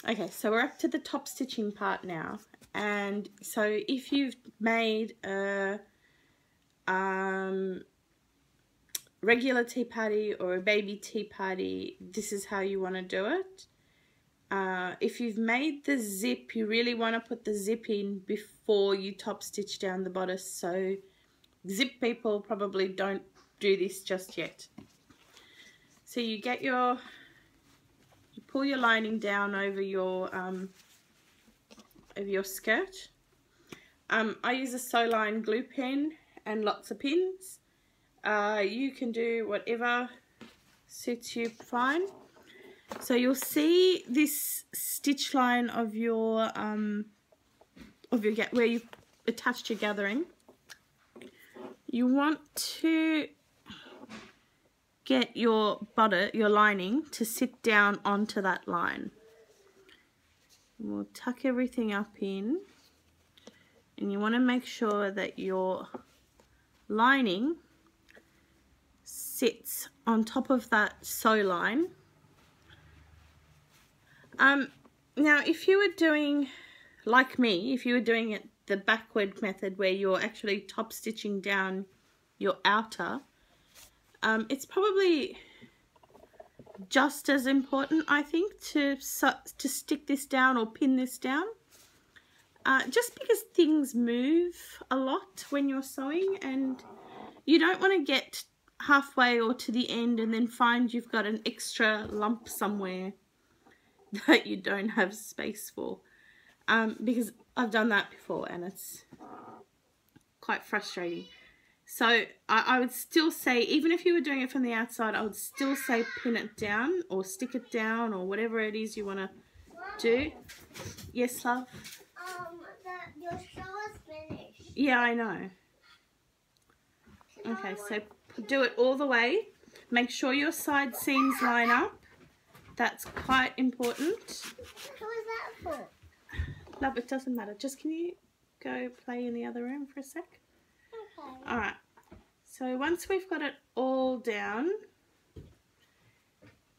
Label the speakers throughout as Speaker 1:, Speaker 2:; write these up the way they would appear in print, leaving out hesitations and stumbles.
Speaker 1: Okay, so we're up to the top stitching part now. And so if you've made a regular tea party or a baby tea party, this is how you want to do it. If you've made the zip, you really want to put the zip in before you top stitch down the bodice. So zip people probably don't do this just yet. So you get your, you pull your lining down over your skirt. I use a sew line glue pen and lots of pins. You can do whatever suits you fine. So you'll see this stitch line of your where you attached your gathering. You want to get your lining to sit down onto that line. We'll tuck everything up in, and you want to make sure that your lining sits on top of that sew line. Now if you were doing like me, if you were doing it the backward method where you're actually top stitching down your outer, it's probably just as important, I think, to stick this down or pin this down, just because things move a lot when you're sewing, and you don't want to get halfway or to the end and then find you've got an extra lump somewhere that you don't have space for, because I've done that before and it's quite frustrating. So I would still say, even if you were doing it from the outside, I would still say pin it down or stick it down or whatever it is you want to do. Yes, love?
Speaker 2: Your show is finished.
Speaker 1: Yeah, I know. Okay, so do it all the way. Make sure your side seams line up. That's quite important.
Speaker 2: Who is that for?
Speaker 1: Love, it doesn't matter. Just can you go play in the other room for a sec?
Speaker 2: Okay.
Speaker 1: Alright, so once we've got it all down,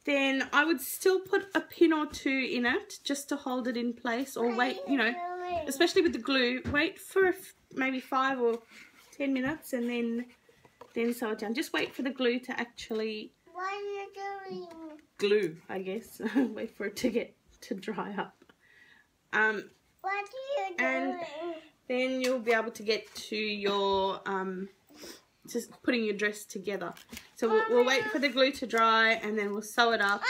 Speaker 1: then I would still put a pin or two in it just to hold it in place, or wait, you know, especially with the glue, wait for maybe 5 or 10 minutes and then sew it down. Just wait for the glue to actually...
Speaker 2: What are you doing?
Speaker 1: Glue, I guess. Wait for it to dry up.
Speaker 2: What are you doing?
Speaker 1: And then you'll be able to get to your just putting your dress together. So we'll wait for the glue to dry and then we'll sew it up